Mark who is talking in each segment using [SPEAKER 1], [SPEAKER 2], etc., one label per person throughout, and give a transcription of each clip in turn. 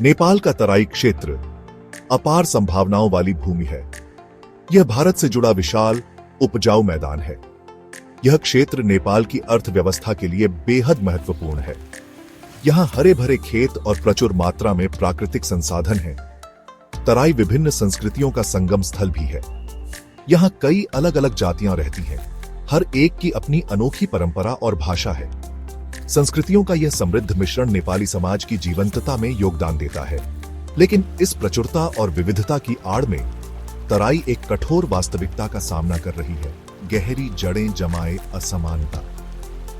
[SPEAKER 1] नेपाल का तराई क्षेत्र अपार संभावनाओं वाली भूमि है। यह भारत से जुड़ा विशाल उपजाऊ मैदान है। यह क्षेत्र नेपाल की अर्थव्यवस्था के लिए बेहद महत्वपूर्ण है। यहाँ हरे भरे खेत और प्रचुर मात्रा में प्राकृतिक संसाधन हैं। तराई विभिन्न संस्कृतियों का संगम स्थल भी है। यहाँ कई अलग अलग जातियां रहती हैं। हर एक की अपनी अनोखी परंपरा और भाषा है। संस्कृतियों का यह समृद्ध मिश्रण नेपाली समाज की जीवंतता में योगदान देता है। लेकिन इस प्रचुरता और विविधता की आड़ में तराई एक कठोर वास्तविकता का सामना कर रही है। गहरी जड़ें जमाए असमानता।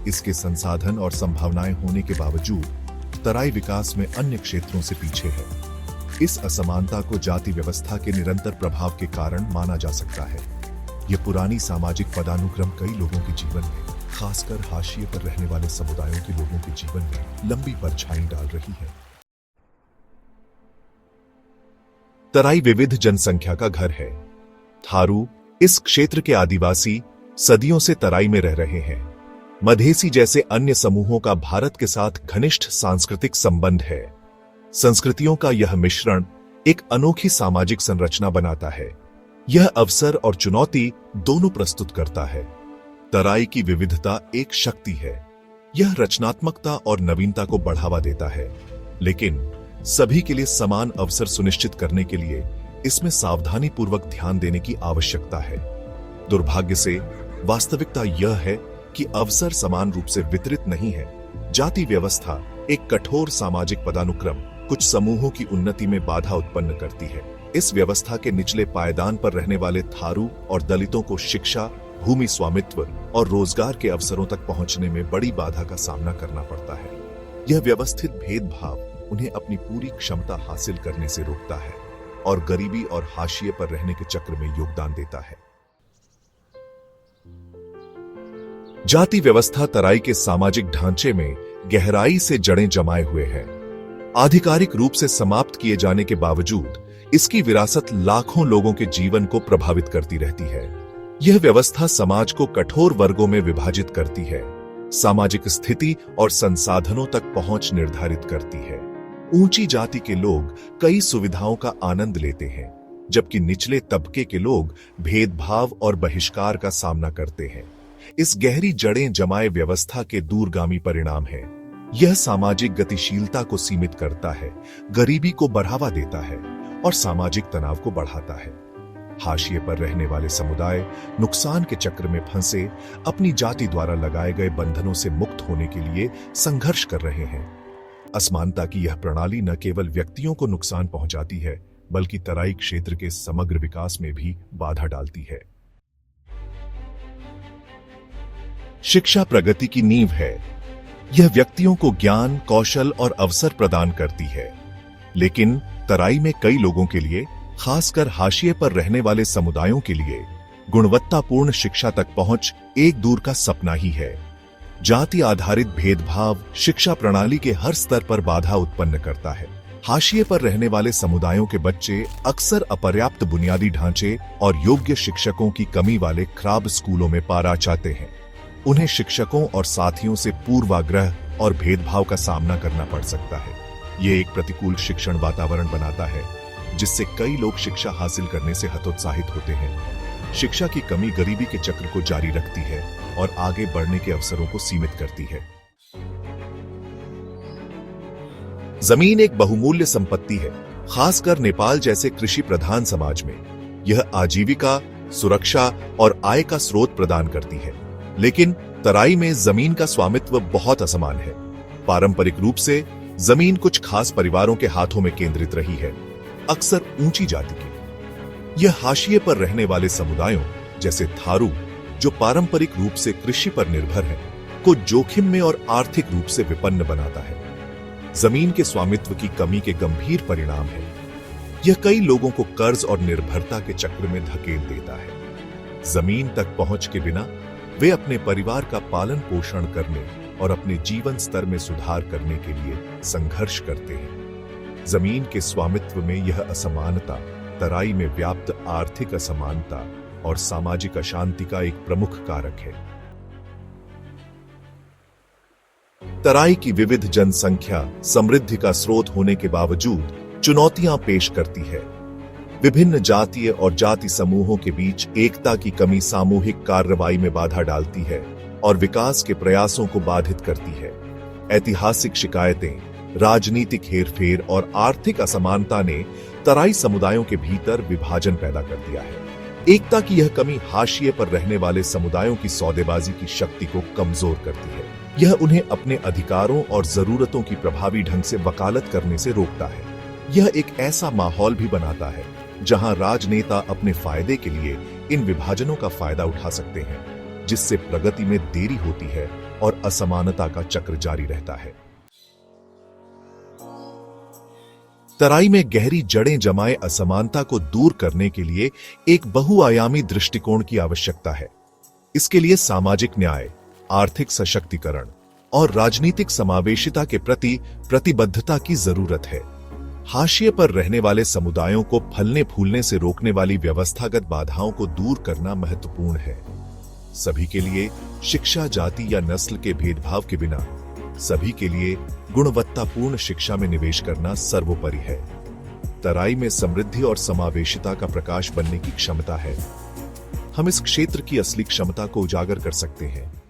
[SPEAKER 1] इसके संसाधन और संभावनाएं होने के बावजूद तराई विकास में अन्य क्षेत्रों से पीछे है। इस असमानता को जाति व्यवस्था के निरंतर प्रभाव के कारण माना जा सकता है। यह पुरानी सामाजिक पदानुक्रम कई लोगों के जीवन में, खासकर हाशिए पर रहने वाले समुदायों के लोगों के जीवन में लंबी परछाई डाल रही है। तराई विविध जनसंख्या का घर है। थारू इस क्षेत्र के आदिवासी सदियों से तराई में रह रहे हैं। मधेसी जैसे अन्य समूहों का भारत के साथ घनिष्ठ सांस्कृतिक संबंध है। संस्कृतियों का यह मिश्रण एक अनोखी सामाजिक संरचना बनाता है। यह अवसर और चुनौती दोनों प्रस्तुत करता है। तराई की विविधता एक शक्ति है। यह रचनात्मकता और नवीनता को बढ़ावा देता है, लेकिन सभी के लिए समान अवसर सुनिश्चित करने के लिए इसमें सावधानी पूर्वक ध्यान देने की आवश्यकता है। दुर्भाग्य से वास्तविकता यह है कि अवसर समान रूप से वितरित नहीं है। जाति व्यवस्था, एक कठोर सामाजिक पदानुक्रम, कुछ समूहों की उन्नति में बाधा उत्पन्न करती है। इस व्यवस्था के निचले पायदान पर रहने वाले थारू और दलितों को शिक्षा, भूमि स्वामित्व और रोजगार के अवसरों तक पहुंचने में बड़ी बाधा का सामना करना पड़ता है। यह व्यवस्थित भेदभाव उन्हें अपनी पूरी क्षमता हासिल करने से रोकता है और गरीबी और हाशिए पर रहने के चक्र में योगदान देता है। जाति व्यवस्था तराई के सामाजिक ढांचे में गहराई से जड़ें जमाए हुए है। आधिकारिक रूप से समाप्त किए जाने के बावजूद इसकी विरासत लाखों लोगों के जीवन को प्रभावित करती रहती है। यह व्यवस्था समाज को कठोर वर्गों में विभाजित करती है, सामाजिक स्थिति और संसाधनों तक पहुंच निर्धारित करती है। ऊंची जाति के लोग कई सुविधाओं का आनंद लेते हैं, जबकि निचले तबके के लोग भेदभाव और बहिष्कार का सामना करते हैं। इस गहरी जड़ें जमाए व्यवस्था के दूरगामी परिणाम है। यह सामाजिक गतिशीलता को सीमित करता है, गरीबी को बढ़ावा देता है और सामाजिक तनाव को बढ़ाता है। हाशिए पर रहने वाले समुदाय नुकसान के चक्र में फंसे अपनी जाति द्वारा लगाए गए बंधनों से मुक्त होने के लिए संघर्ष कर रहे हैं। असमानता की यह प्रणाली न केवल व्यक्तियों को नुकसान पहुंचाती है, बल्कि तराई क्षेत्र के समग्र विकास में भी बाधा डालती है। शिक्षा प्रगति की नींव है। यह व्यक्तियों को ज्ञान, कौशल और अवसर प्रदान करती है, लेकिन तराई में कई लोगों के लिए, खासकर हाशिए पर रहने वाले समुदायों के लिए, गुणवत्तापूर्ण शिक्षा तक पहुंच एक दूर का सपना ही है। जाति आधारित भेदभाव शिक्षा प्रणाली के हर स्तर पर बाधा उत्पन्न करता है। हाशिए पर रहने वाले समुदायों के बच्चे अक्सर अपर्याप्त बुनियादी ढांचे और योग्य शिक्षकों की कमी वाले खराब स्कूलों में पारा चाहते हैं। उन्हें शिक्षकों और साथियों से पूर्वाग्रह और भेदभाव का सामना करना पड़ सकता है। यह एक प्रतिकूल शिक्षण वातावरण बनाता है, जिससे कई लोग शिक्षा हासिल करने से हतोत्साहित होते हैं। शिक्षा की कमी गरीबी के चक्र को जारी रखती है और आगे बढ़ने के अवसरों को सीमित करती है। जमीन एक बहुमूल्य संपत्ति है, खासकर नेपाल जैसे कृषि प्रधान समाज में। यह आजीविका, सुरक्षा और आय का स्रोत प्रदान करती है, लेकिन तराई में जमीन का स्वामित्व बहुत असमान है। पारंपरिक रूप से जमीन कुछ खास परिवारों के हाथों में केंद्रित रही है, अक्सर ऊंची जाति की। यह हाशिए पर रहने वाले समुदायों जैसे थारू, जो पारंपरिक रूप से कृषि पर निर्भर है, को जोखिम में और आर्थिक रूप से विपन्न बनाता है। जमीन के स्वामित्व की कमी के गंभीर परिणाम है। यह कई लोगों को कर्ज और निर्भरता के चक्र में धकेल देता है। जमीन तक पहुंच के बिना वे अपने परिवार का पालन पोषण करने और अपने जीवन स्तर में सुधार करने के लिए संघर्ष करते हैं। जमीन के स्वामित्व में यह असमानता तराई में व्याप्त आर्थिक असमानता और सामाजिक अशांति का एक प्रमुख कारक है। तराई की विविध जनसंख्या समृद्धि का स्रोत होने के बावजूद चुनौतियां पेश करती है। विभिन्न जातीय और जाति समूहों के बीच एकता की कमी सामूहिक कार्रवाई में बाधा डालती है और विकास के प्रयासों को बाधित करती है। ऐतिहासिक शिकायतें, राजनीतिक हेरफेर और आर्थिक असमानता ने तराई समुदायों के भीतर विभाजन पैदा कर दिया है। एकता की यह कमी हाशिए पर रहने वाले समुदायों की सौदेबाजी की शक्ति को कमजोर करती है। यह उन्हें अपने अधिकारों और जरूरतों की प्रभावी ढंग से वकालत करने से रोकता है। यह एक ऐसा माहौल भी बनाता है जहां राजनेता अपने फायदे के लिए इन विभाजनों का फायदा उठा सकते हैं, जिससे प्रगति में देरी होती है और असमानता का चक्र जारी रहता है। तराई में गहरी जड़ें जमाए असमानता को दूर करने के लिए एक बहुआयामी दृष्टिकोण की आवश्यकता है। इसके लिए सामाजिक न्याय, आर्थिक सशक्तिकरण और राजनीतिक समावेशिता के प्रति प्रतिबद्धता की जरूरत है। हाशिए पर रहने वाले समुदायों को फलने फूलने से रोकने वाली व्यवस्थागत बाधाओं को दूर करना महत्वपूर्ण है। सभी के लिए शिक्षा जाति या नस्ल के भेदभाव के बिना सभी के लिए गुणवत्तापूर्ण शिक्षा में निवेश करना सर्वोपरि है। तराई में समृद्धि और समावेशिता का प्रकाश बनने की क्षमता है। हम इस क्षेत्र की असली क्षमता को उजागर कर सकते हैं।